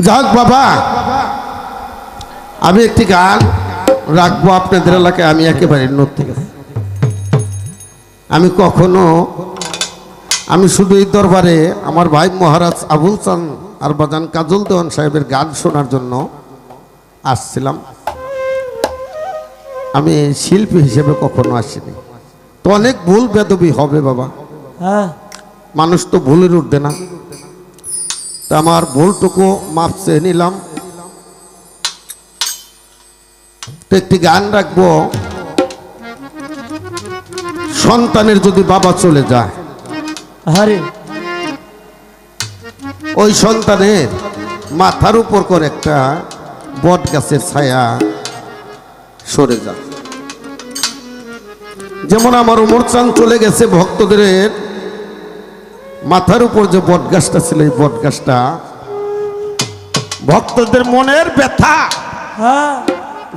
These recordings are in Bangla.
যাক বাবা, আমি একটি গান রাখবো আপনাদের এলাকায়। আমি একেবারে নতুন, আমি কখনো, আমি শুধু এই দরবারে আমার ভাই মহারাজ আবুল চান আর বাজান কাজল দেওয়ান সাহেবের গান শোনার জন্য আসছিলাম। আমি শিল্পী হিসেবে কখনো আসিনি। তো অনেক ভুল বেদবি হবে বাবা, মানুষ তো ভুলের উঠবে না। তা আমার ভুলটুকু মাপ চেয়ে নিলাম। তো একটি গান রাখবো, সন্তানের যদি বাবা চলে যায়, ওই সন্তানের মাথার উপর করে একটা বট গাছের ছায়া সরে যায়। যেমন আমার ওমর চাঁদ চলে গেছে, ভক্তদের মাথার উপর যে বট গাছটা ছিল, এই বট গাছটা ভক্তদের মনের ব্যথা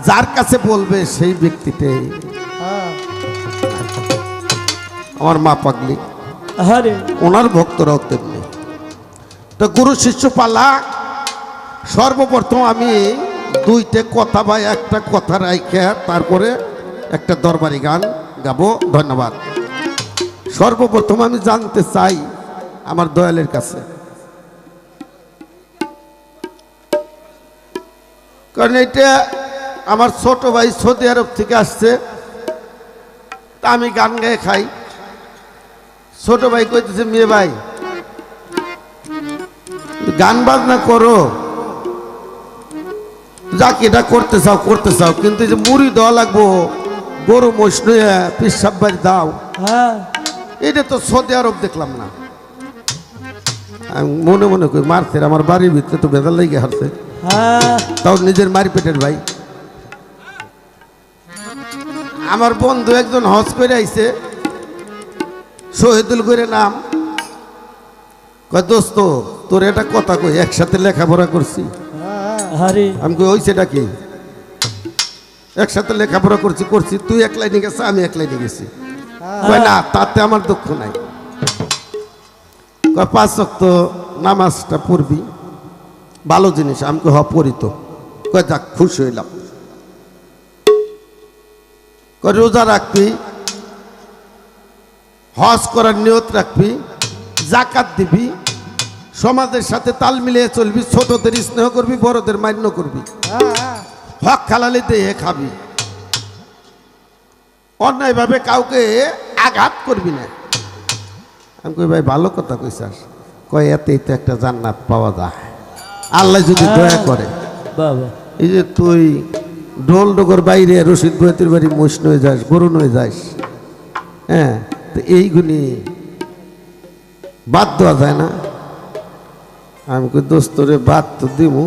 যার কাছে বলবে সেই ব্যক্তিটাই আমার মা পাগলি, ওনার ভক্তরাও তেমনি। তো গুরু শিষ্য পালা, সর্বপ্রথম আমি দুইটা কথা বা একটা কথা রাইখা তারপরে একটা দরবারি গান গাবো। ধন্যবাদ। সর্বপ্রথম আমি জানতে চাই আমার দয়ালের কাছে, কারণ এটা আমার ছোট ভাই সৌদি আরব থেকে আসছে, তা আমি গান গায়ে খাই। ছোট ভাই কইতেছে, মেয়ে ভাই গান বাজনা করো, যাক এটা করতে চাও, কিন্তু যে মুড়ি দেওয়া লাগবো, গরু মোষ নয়ে পিসাব বাড়ি দাও, এটা তো সৌদি আরব দেখলাম না। আমি মনে মনে করি মারছে, আমার বাড়ির ভিতরে তো বেজাল লেগে হারছে, তাও নিজের মারি পেটের ভাই। আমার বন্ধু একজন হজ করে আইছে, শহীদুল করে নাম, কয় দোস্ত তোর এটা কথা কই, একসাথে লেখাপড়া করছি। আমি কই ওই সেটা কি, একসাথে লেখাপড়া করছি, তুই এক লাইনে গেছে, আমি এক লাইনে গেছি। কয় না, তাতে আমার দুঃখ নাই। কয় 5 ওয়াক্ত নামাজটা পড়বি, ভালো জিনিস। আমি কই হ পড়ি তো। কয় যাক, খুশি হইলাম। কয় রোজা রাখবি, হজ করার নিয়ত রাখবি, জাকাত দিবি, সমাজের সাথে তাল মিলিয়ে চলবি, ছোটদের স্নেহ করবি, বড়দের মান্য করবি, হক হালালি দিয়ে খাবি, অন্যায় ভাবে কাউকে আঘাত করবি না। আমি কই ভাই ভালো কথা কইছাস। কয় এতেই তো একটা জান্নাত পাওয়া যায়, আল্লাহ যদি দয়া করে। এই যে তুই ঢোল ডোগর বাইরে রশিদ বয়তির বাড়ি মোষ নয়ে যাস, গরু নয়ে যাস, হ্যাঁ, তো এইগুলি বাদ দেওয়া যায় না। আমি কই দোস্ত রে, বাদ তো দিমু,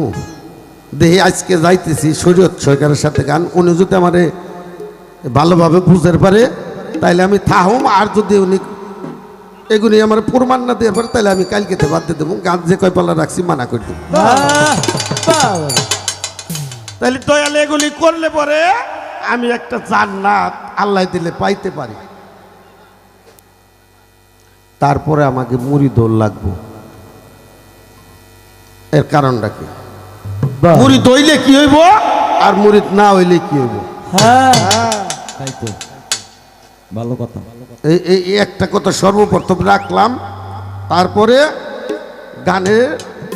দেখি আজকে যাইতেছি শরীয়ত সরকারের সাথে গান, উনি যদি আমারে ভালোভাবে বুঝতে পারে তাইলে আমি থাহুম, আর যদি উনি এগুলি আমার প্রমাণ না দিয়ে পারে তাহলে আমি কালকেতে বাদ দিয়ে দেবো। গান যে কয় পাল্লা রাখছি মানা করে দেবো। তাহলে দয়ালে এগুলি করলে পরে আমি একটা জান্নাত আল্লাহ দিলে পাইতে পারি। তারপরে আমাকে মুড়ি দোল লাগবো। এর কারণটা কি, মুড়ি দইলে কি হইব আর মুড়ি না হইলে কি হইব? তাই তো ভালো কথা। এই একটা কথা সর্বপ্রথম রাখলাম, তারপরে গানে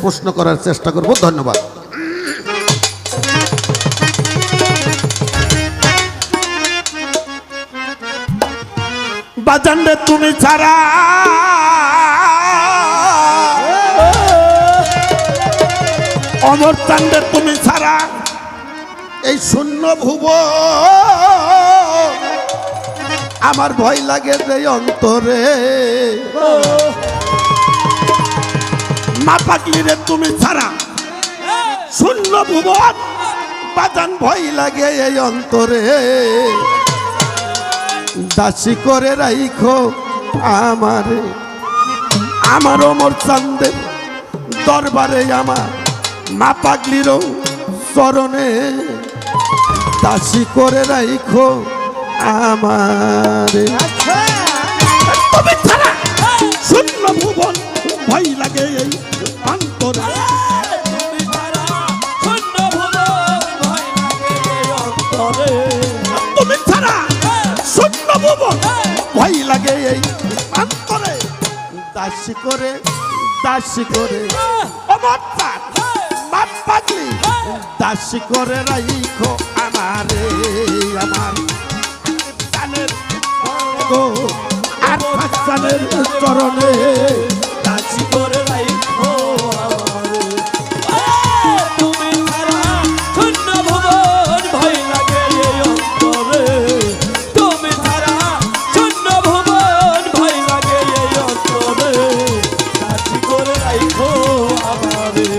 প্রশ্ন করার চেষ্টা করব। ধন্যবাদ। বাজানরে তুমি ছাড়া অমর চান্দে তুমি ছাড়া এই শূন্য ভুব আমার ভয় লাগে যে অন্তরে। মা পাগলি রে তুমি ছাড়া শূন্য ভুবন বাজান ভয় লাগে এই অন্তরে। দাসী করে রাইখো আমারে, আমার অমর চান্দের দরবারে, আমার মা পাগলিরও চরণে। দাসী করে রাইখো আমারে, তুমি ছাড়া শূন্য ভুবন ভয় লাগে এই অন্তরে। দাসী করে আমার প্রাণ বাপ পাগলি দাসী করে রাইখো আমারে আমার প্রাণের গো আর প্রাণের চরণে দাসী করে রাইখো আমারে তুমি ছাড়া শূন্য ভুবন ভয় লাগে এই অন্তরে তুমি ছাড়া শূন্য ভুবন ভয় লাগে এই অন্তরে দাসী করে রাইখো আমারে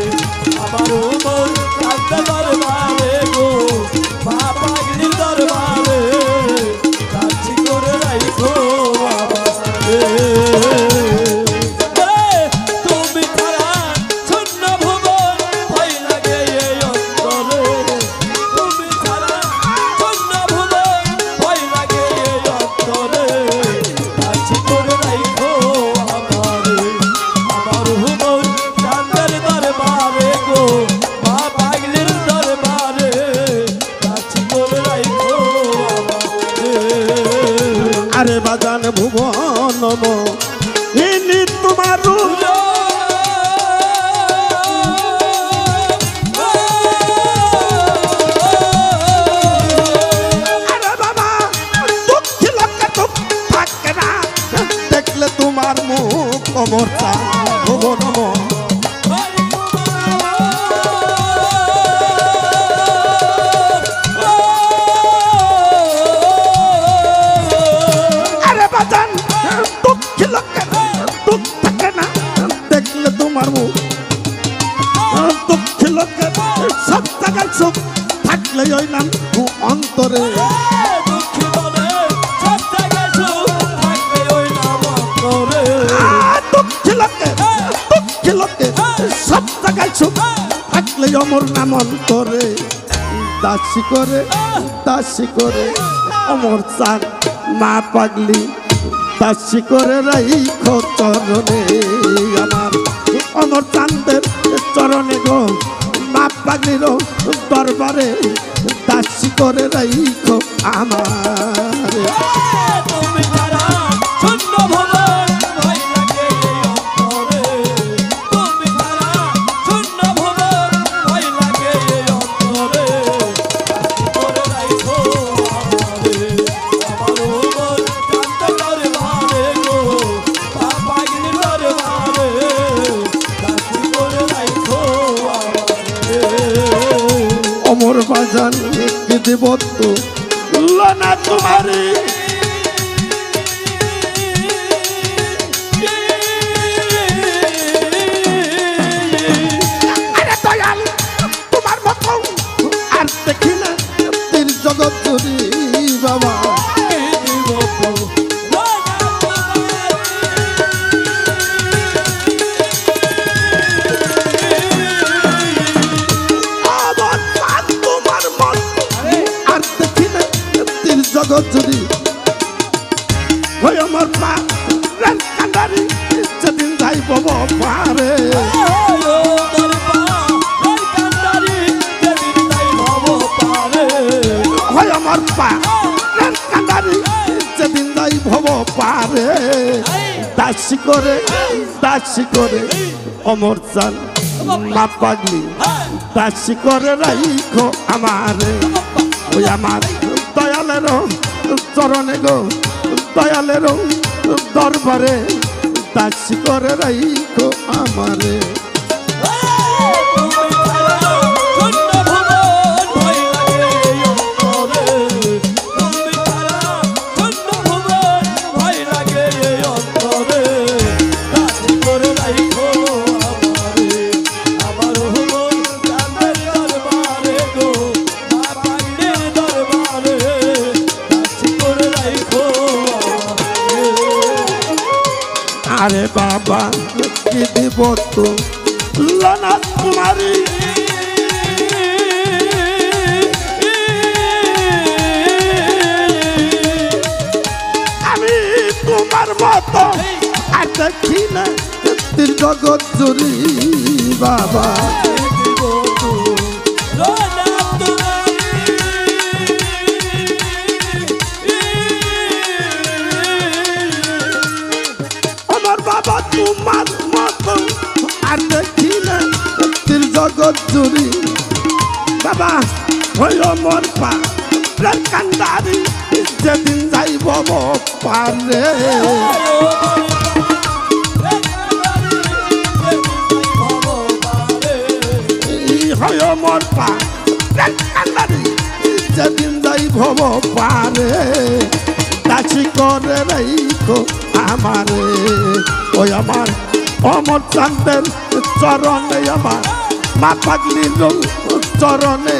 আমার মন কাঁদতে দরবারে গো মা পাগলির দরবারে দাসী করে রাইখো আমারে তুমি ছাড়া শূন্য ভুবন ভয় লাগে এই অন্তরে তুমি ছাড়া শূন্য ভুবন ভয় লাগে এই অন্তরে দাসী করে রাইখো আমারে আমার ভুবন চাঁদের দরবারে গো মা পাগলির দরবারে দাসী করে রাইখো আমারে আরে বাজান ভুবন ইনি তোমার আরে বাবা দুঃখী লোককে দুঃখ থাকে না দেখলে তোমার মুখ অমরতা ভুবন আরে বাজান দুঃখী লোককে দুঃখ থাকে না দেখলে তোমার মুখ দুঃখী লোককে সব জায়গায় সুখ থাকলে ওই নাম অন্তরে দুঃখী বলে সব জায়গায় সুখ থাকবে ওই নাম অন্তরে দুঃখী লোককে সব জায়গায় সুখ থাকলে অমর নাম অন্তরে দাসী করে অমর চাঁদ মা পাগলি দাসী করে রাইখো চরণে আমার অমর চাঁদের চরণে গো মা পাগলির দরবারে দাসী করে রাইখো আমার তুমি ছাড়া শূন্য ভুবন ভয় লাগে এই অন্তরে তুমি ছাড়া শূন্য ভুবন ভয় লাগে এই অন্তরে দাসী করে রাইখো আমারে আমার ভুবন চাঁদের দরবারে গো মা পাগলির দরবারে দাসী করে রাইখো আমারে অমর বাজান কি দেব তো না তোমারে আরে দয়াল তোমার মতো আর দেখি না তীর জগৎ জুড়ি বাবা আমার প্রাণ তোমার মন আর দেখি না তীর জগৎ জুড়ি ওই আমার পা রান কান্দারি সেদিন যাইব পারে হয় আমার পা রান কান্দারি সেদিন যাইব পারে দাসী করে অমর চান মা পাগলি দাসী করে রাইখো আমারে ওই আমার দয়ালের চরণে গো দয়ালের দরবারে দাসী করে রাইখো আমারে আরে বাবা কি দিব তো লানা তোমারি আমি তোমার মতো আর দেখি না জগৎ জুড়ি বাবা আমার বাবা তুমি মতো আর দেখি না তীর জগৎ জুড়ি বাবা হইল মোর পা কান্দারি যেদিন যাইব পারে হয় মোর পা কান্দারি যেদিন যাইব পারে দাসি করে রাইখো আমারে ওই আমার অমর চান্দের চরণে আমার মা পাগলির চরণে